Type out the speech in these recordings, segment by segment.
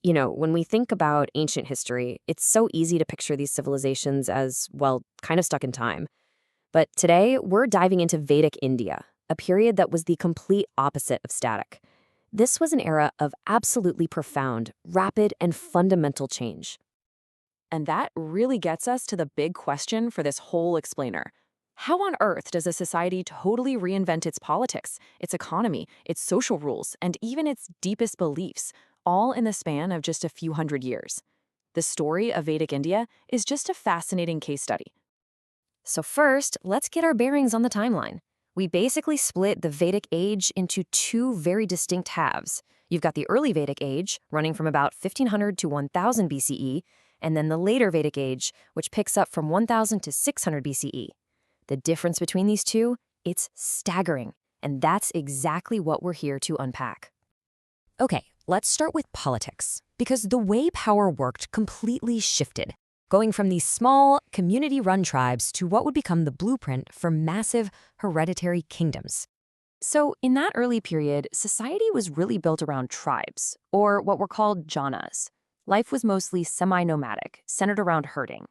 When we think about ancient history, it's so easy to picture these civilizations as, well, kind of stuck in time. But today, we're diving into Vedic India, a period that was the complete opposite of static. This was an era of absolutely profound, rapid, and fundamental change. And that really gets us to the big question for this whole explainer. How on earth does a society totally reinvent its politics, its economy, its social rules, and even its deepest beliefs, all in the span of just a few hundred years? The story of Vedic India is just a fascinating case study. So first, let's get our bearings on the timeline. We basically split the Vedic Age into two very distinct halves. You've got the Early Vedic Age, running from about 1500 to 1000 BCE, and then the Later Vedic Age, which picks up from 1000 to 600 BCE. The difference between these two, it's staggering, and that's exactly what we're here to unpack. Okay, let's start with politics, because the way power worked completely shifted, going from these small, community-run tribes to what would become the blueprint for massive, hereditary kingdoms. So in that early period, society was really built around tribes, or what were called janas. Life was mostly semi-nomadic, centered around herding.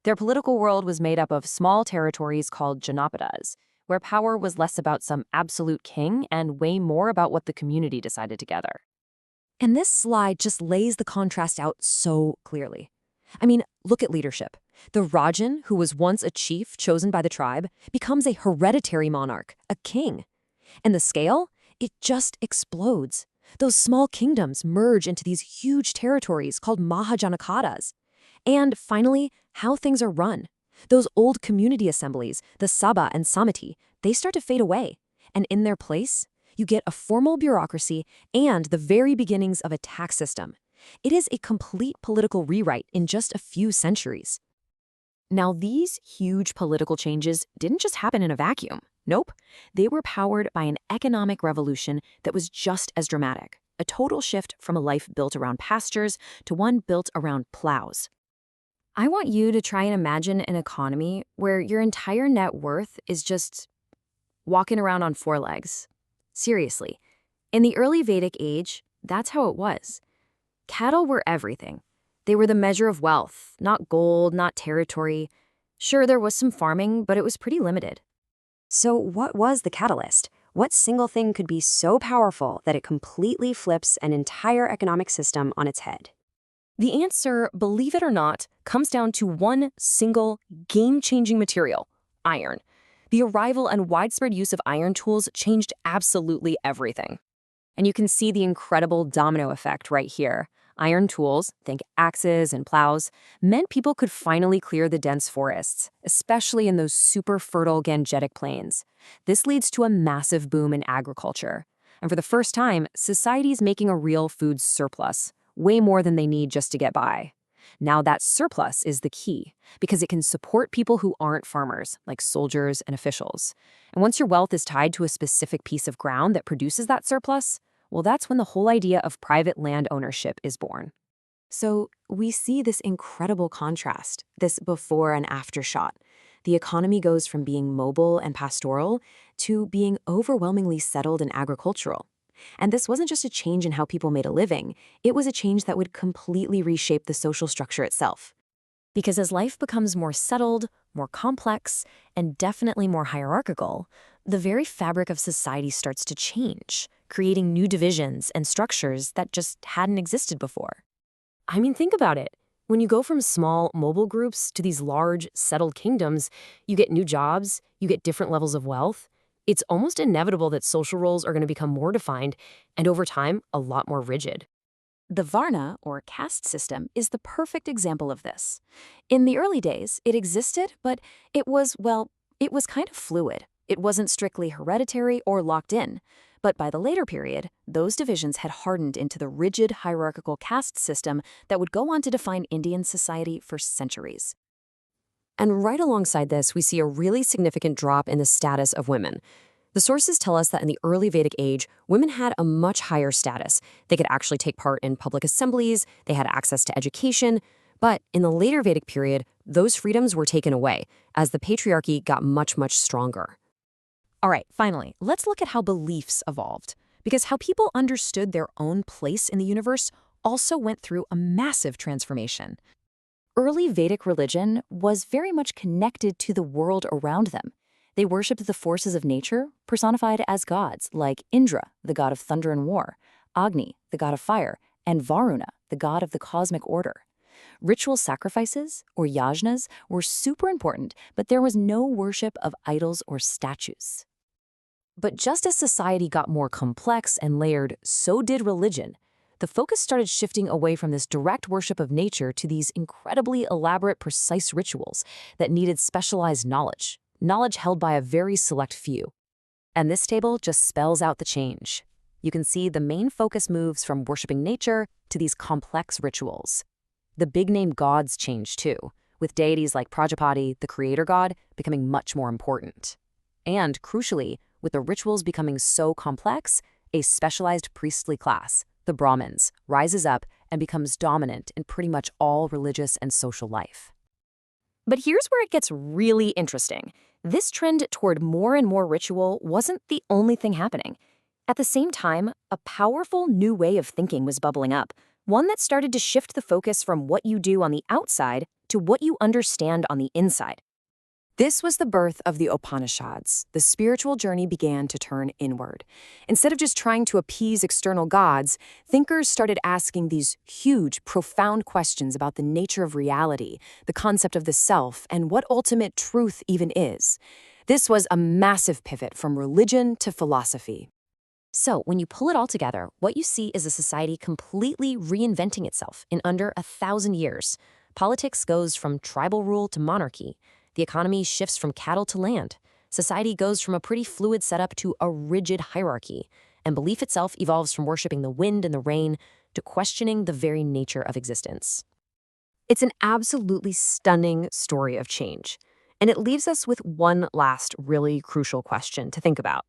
Their political world was made up of small territories called Janapadas, where power was less about some absolute king and way more about what the community decided together. And this slide just lays the contrast out so clearly. I mean, look at leadership. The Rajan, who was once a chief chosen by the tribe, becomes a hereditary monarch, a king. And the scale? It just explodes. Those small kingdoms merge into these huge territories called Mahajanapadas. And finally, how things are run. Those old community assemblies, the Sabha and Samiti, they start to fade away. And in their place, you get a formal bureaucracy and the very beginnings of a tax system. It is a complete political rewrite in just a few centuries. Now, these huge political changes didn't just happen in a vacuum. Nope. They were powered by an economic revolution that was just as dramatic, a total shift from a life built around pastures to one built around plows. I want you to try and imagine an economy where your entire net worth is just walking around on four legs. Seriously. In the early Vedic age, that's how it was. Cattle were everything. They were the measure of wealth, not gold, not territory. Sure, there was some farming, but it was pretty limited. So what was the catalyst? What single thing could be so powerful that it completely flips an entire economic system on its head? The answer, believe it or not, comes down to one single game-changing material: iron. The arrival and widespread use of iron tools changed absolutely everything. And you can see the incredible domino effect right here. Iron tools, think axes and plows, meant people could finally clear the dense forests, especially in those super fertile Gangetic plains. This leads to a massive boom in agriculture. And for the first time, society's making a real food surplus, way more than they need just to get by. Now that surplus is the key, because it can support people who aren't farmers, like soldiers and officials. And once your wealth is tied to a specific piece of ground that produces that surplus, well, that's when the whole idea of private land ownership is born. So we see this incredible contrast, this before and after shot. The economy goes from being mobile and pastoral to being overwhelmingly settled and agricultural. And this wasn't just a change in how people made a living, it was a change that would completely reshape the social structure itself. Because as life becomes more settled, more complex, and definitely more hierarchical, the very fabric of society starts to change, creating new divisions and structures that just hadn't existed before. I mean, think about it. When you go from small, mobile groups to these large, settled kingdoms, you get new jobs, you get different levels of wealth. It's almost inevitable that social roles are going to become more defined and, over time, a lot more rigid. The Varna, or caste system, is the perfect example of this. In the early days, it existed, but it was kind of fluid. It wasn't strictly hereditary or locked in. But by the later period, those divisions had hardened into the rigid hierarchical caste system that would go on to define Indian society for centuries. And right alongside this, we see a really significant drop in the status of women. The sources tell us that in the early Vedic age, women had a much higher status. They could actually take part in public assemblies, they had access to education. But in the later Vedic period, those freedoms were taken away as the patriarchy got much, much stronger. All right, finally, let's look at how beliefs evolved. Because how people understood their own place in the universe also went through a massive transformation. Early Vedic religion was very much connected to the world around them. They worshipped the forces of nature, personified as gods like Indra, the god of thunder and war, Agni, the god of fire, and Varuna, the god of the cosmic order. Ritual sacrifices, or yajnas, were super important, but there was no worship of idols or statues. But just as society got more complex and layered, so did religion. The focus started shifting away from this direct worship of nature to these incredibly elaborate, precise rituals that needed specialized knowledge held by a very select few. And this table just spells out the change. You can see the main focus moves from worshiping nature to these complex rituals. The big-name gods change too, with deities like Prajapati, the creator god, becoming much more important. And, crucially, with the rituals becoming so complex, a specialized priestly class, the Brahmins, rises up and becomes dominant in pretty much all religious and social life. But here's where it gets really interesting. This trend toward more and more ritual wasn't the only thing happening. At the same time, a powerful new way of thinking was bubbling up, one that started to shift the focus from what you do on the outside to what you understand on the inside. This was the birth of the Upanishads. The spiritual journey began to turn inward. Instead of just trying to appease external gods, thinkers started asking these huge, profound questions about the nature of reality, the concept of the self, and what ultimate truth even is. This was a massive pivot from religion to philosophy. So, when you pull it all together, what you see is a society completely reinventing itself in under 1,000 years. Politics goes from tribal rule to monarchy. The economy shifts from cattle to land. Society goes from a pretty fluid setup to a rigid hierarchy. And belief itself evolves from worshiping the wind and the rain to questioning the very nature of existence. It's an absolutely stunning story of change. And it leaves us with one last really crucial question to think about.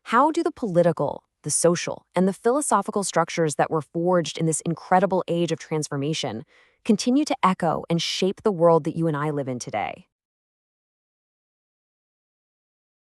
How do the political, the social, and the philosophical structures that were forged in this incredible age of transformation continue to echo and shape the world that you and I live in today?